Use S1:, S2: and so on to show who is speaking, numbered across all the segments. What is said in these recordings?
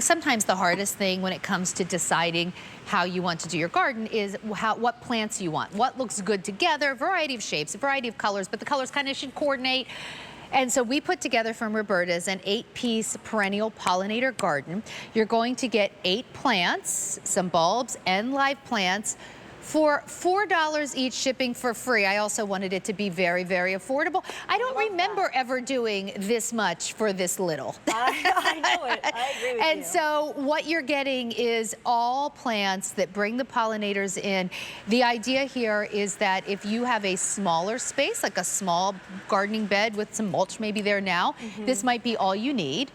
S1: sometimes the hardest thing when it comes to deciding how you want to do your garden is what plants you want. What looks good together, variety of shapes, a variety of colors, but the colors kind of should coordinate. And so we put together from Roberta's an 8-piece perennial pollinator garden. You're going to get 8 plants, some bulbs and live plants, for $4 each, shipping for free. I also wanted it to be very, very affordable. I don't remember ever doing this much for this little.
S2: I know it. I agree with you.
S1: And so what you're getting is all plants that bring the pollinators in. The idea here is that if you have a smaller space, like a small gardening bed with some mulch maybe there now, this might be all you need.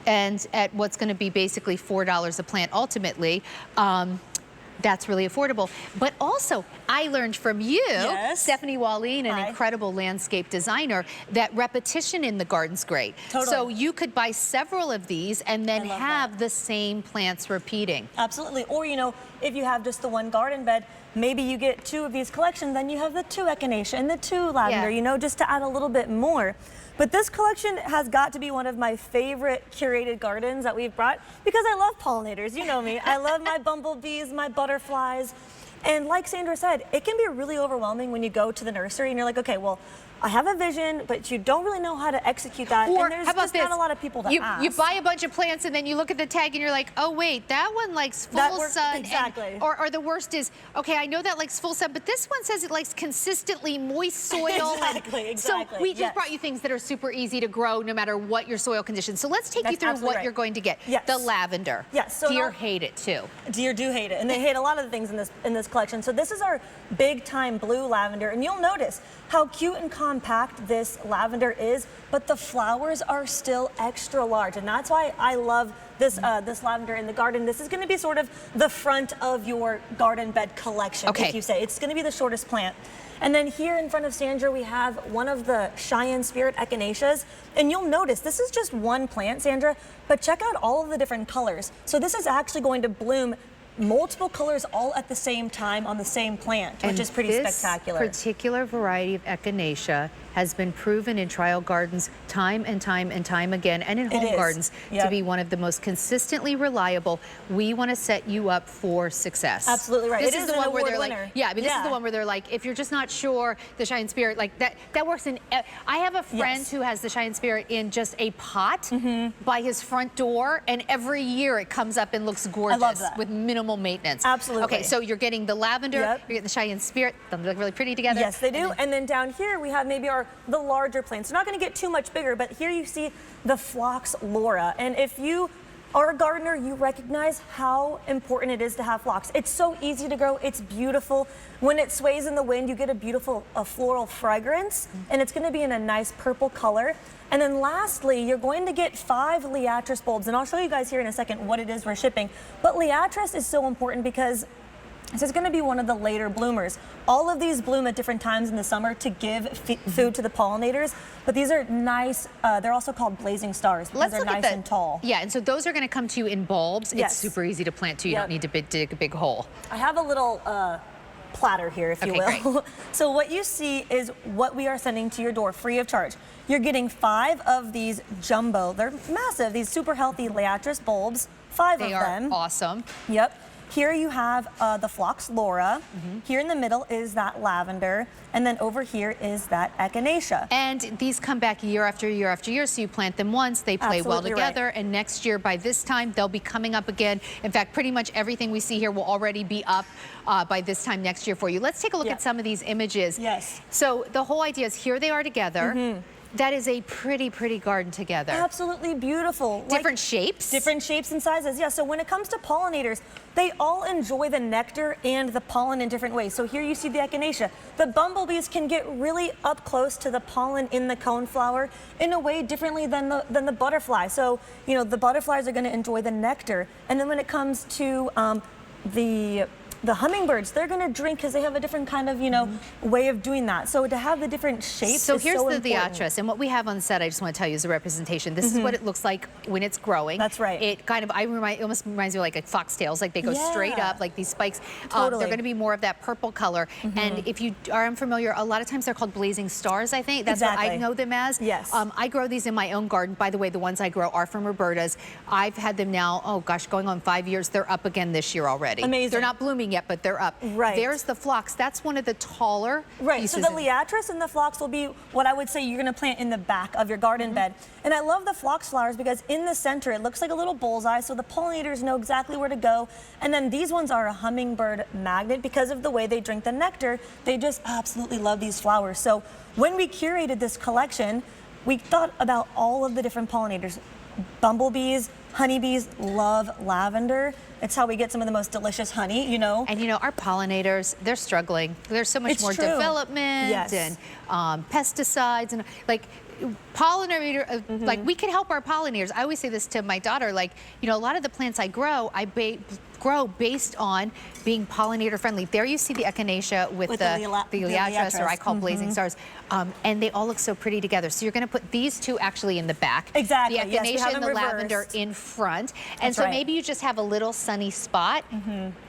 S1: And at what's going to be basically $4 a plant ultimately, that's really affordable. But also, I learned from you, Stephanie Walline, an incredible landscape designer, that repetition in the garden's great.
S2: Totally.
S1: So you could buy several of these and then have the same plants repeating.
S2: Absolutely. Or, you know, if you have just the one garden bed, maybe you get 2 of these collections, then you have the 2 Echinacea and the 2 lavender, you know, just to add a little bit more. But this collection has got to be one of my favorite curated gardens that we've brought because I love pollinators. You know me. I love my bumblebees, my butterflies. And like Sandra said, it can be really overwhelming when you go to the nursery and you're like, okay, well, I have a vision, but you don't really know how to execute that.
S1: Or
S2: and there's
S1: how about
S2: just
S1: this?
S2: not a lot of people that ask.
S1: You buy a bunch of plants and then you look at the tag and you're like, oh wait, that one likes full sun.
S2: Exactly.
S1: Or the worst is, okay, I know that likes full sun, but this one says it likes consistently moist soil.
S2: Exactly.
S1: So we just brought you things that are super easy to grow no matter what your soil conditions. So let's take you through what you're going to get. The lavender.
S2: So
S1: deer hate it too.
S2: Deer do hate it, and they hate a lot of the things in this collection. So this is our Big Time Blue lavender, and you'll notice how cute and compact this lavender is, but the flowers are still extra large, and that's why I love this this lavender in the garden. This is going to be sort of the front of your garden bed collection, if you say. It's going to be the shortest plant. And then here in front of Sandra, we have one of the Cheyenne Spirit Echinaceas. And you'll notice this is just one plant, Sandra, but check out all of the different colors. So this is actually going to bloom multiple colors all at the same time on the same plant, which is pretty spectacular.
S1: This particular variety of Echinacea has been proven in trial gardens time and time and time again, and in home gardens, to be one of the most consistently reliable. We want to set you up for success.
S2: Absolutely right.
S1: This is the one where they're
S2: winner.
S1: like, this is the one where they're like, if you're just not sure, the Cheyenne Spirit, like that works in. I have a friend who has the Cheyenne Spirit in just a pot by his front door, and every year it comes up and looks gorgeous.
S2: I love that.
S1: With minimal maintenance.
S2: Absolutely.
S1: Okay, so you're getting the lavender, you're getting the Cheyenne Spirit. They look really pretty together.
S2: Yes, they do. And then down here we have maybe the larger plants. They're not going to get too much bigger, but here you see the Phlox Laura. And if you are a gardener, you recognize how important it is to have phlox. It's so easy to grow. It's beautiful. When it sways in the wind, you get a beautiful floral fragrance, and it's going to be in a nice purple color. And then lastly, you're going to get 5 Liatris bulbs, and I'll show you guys here in a second what it is we're shipping. But Liatris is so important because this is going to be one of the later bloomers. All of these bloom at different times in the summer to give food to the pollinators, but these are nice. They're also called blazing stars because they're nice and tall.
S1: Yeah, and so those are going to come to you in bulbs. It's super easy to plant too. You don't need to dig a big hole.
S2: I have a little platter here, if you will. So what you see is what we are sending to your door free of charge. You're getting 5 of these jumbo, they're massive, these super healthy Liatris bulbs, 5 of them.
S1: They are awesome.
S2: Yep. Here you have the Phlox Laura. Here in the middle is that lavender. And then over here is that Echinacea.
S1: And these come back year after year after year. So you plant them once, they play well together. And next year, by this time, they'll be coming up again. In fact, pretty much everything we see here will already be up by this time next year for you. Let's take a look at some of these images.
S2: Yes.
S1: So the whole idea is here they are together. That is a pretty, pretty garden together.
S2: Absolutely beautiful.
S1: Different shapes.
S2: Different shapes and sizes, yeah. So when it comes to pollinators, they all enjoy the nectar and the pollen in different ways. So here you see the Echinacea. The bumblebees can get really up close to the pollen in the coneflower in a way differently than the butterfly. So, you know, the butterflies are going to enjoy the nectar. And then when it comes to the the hummingbirds, they're going to drink because they have a different kind of, you know, way of doing that. So to have the different shapes
S1: So
S2: is
S1: here's
S2: so
S1: the
S2: important.
S1: Liatris, and what we have on set, I just want to tell you, is a representation. This is what it looks like when it's growing.
S2: That's right.
S1: It kind of, it almost reminds me of like foxtails, like they go straight up, like these spikes.
S2: Totally.
S1: They're going to be more of that purple color. And if you are unfamiliar, a lot of times they're called blazing stars, I think. That's what I know them as.
S2: Yes.
S1: I grow these in my own garden. By the way, the ones I grow are from Roberta's. I've had them now, oh gosh, going on 5 years. They're up again this year already.
S2: Amazing.
S1: They're not blooming yet, but they're up.
S2: Right.
S1: There's the phlox. That's one of the taller pieces.
S2: So the Liatris and the phlox will be what I would say you're going to plant in the back of your garden bed. And I love the phlox flowers because in the center it looks like a little bullseye, so the pollinators know exactly where to go. And then these ones are a hummingbird magnet because of the way they drink the nectar. They just absolutely love these flowers. So when we curated this collection, we thought about all of the different pollinators. Bumblebees, honeybees love lavender. It's how we get some of the most delicious honey, you know.
S1: And you know, our pollinators, they're struggling. There's so much more development and pesticides and like pollinator, like we can help our pollinators. I always say this to my daughter, like, you know, a lot of the plants I grow, grow based on being pollinator friendly. There you see the Echinacea with the Liatris, or I call blazing stars, and they all look so pretty together. So you're going to put these two actually in the back.
S2: Exactly.
S1: The Echinacea and the lavender in front. And so maybe you just have a little sunny spot.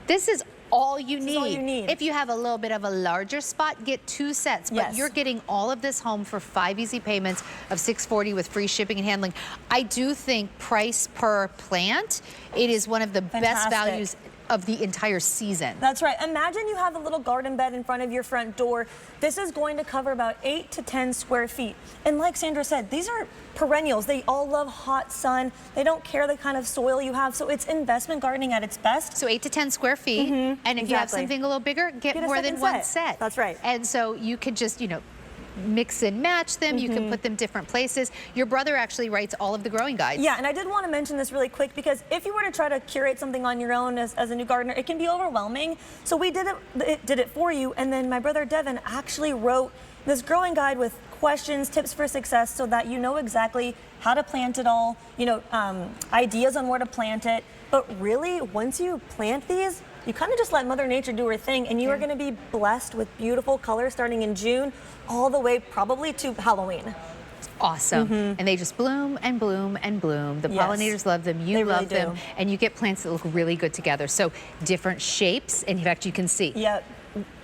S1: This is all you need. If you have a little bit of a larger spot, get 2 sets. But you're getting all of this home for 5 easy payments of $640 with free shipping and handling. I do think price per plant, it is one of the best values of the entire season.
S2: That's right. Imagine you have a little garden bed in front of your front door. This is going to cover about 8 to 10 square feet. And like Sandra said, these are perennials. They all love hot sun. They don't care the kind of soil you have. So it's investment gardening at its best.
S1: So 8 to 10 square feet. And if you have something a little bigger, get more than one set.
S2: That's right.
S1: And so you could just, you know, mix and match them. You can put them different places. Your brother actually writes all of the growing guides.
S2: Yeah, and I did want to mention this really quick because if you were to try to curate something on your own as a new gardener, it can be overwhelming. So we did it for you, and then my brother Devin actually wrote this growing guide with questions, tips for success, so that you know exactly how to plant it all, you know, ideas on where to plant it. But really, once you plant these, you kind of just let Mother Nature do her thing, and you are going to be blessed with beautiful colors starting in June all the way probably to Halloween.
S1: Awesome. And they just bloom and bloom and bloom. The pollinators love them, you love them, and you get plants that look really good together. So different shapes, and in fact you can see.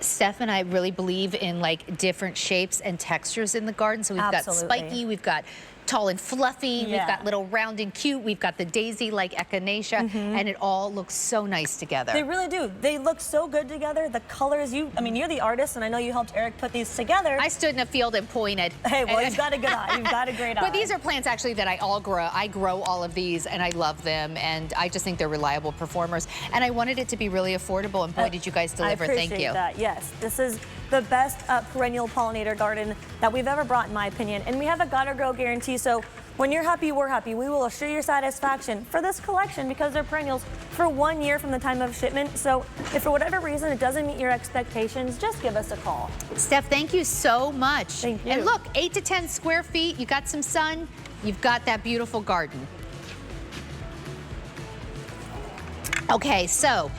S1: Steph and I really believe in like different shapes and textures in the garden. So we've got spiky, we've got tall and fluffy, we've got little round and cute, we've got the daisy like Echinacea, and it all looks so nice together.
S2: They really do. They look so good together. The colors, I mean, you're the artist, and I know you helped Eric put these together.
S1: I stood in a field and pointed.
S2: Hey, well, you've got a good eye. You've got a great eye.
S1: But these are plants actually that I grow. I grow all of these, and I love them, and I just think they're reliable performers. And I wanted it to be really affordable, and boy, did you guys deliver.
S2: I appreciate
S1: Thank you.
S2: That. Yes, this is the best perennial pollinator garden that we've ever brought, in my opinion. And we have a gotta grow guarantee, so when you're happy, we're happy. We will assure your satisfaction for this collection because they're perennials for 1 year from the time of shipment. So if for whatever reason it doesn't meet your expectations, just give us a call.
S1: Steph, thank you so much.
S2: Thank you.
S1: And look, 8 to 10 square feet, you got some sun, you've got that beautiful garden. Okay, so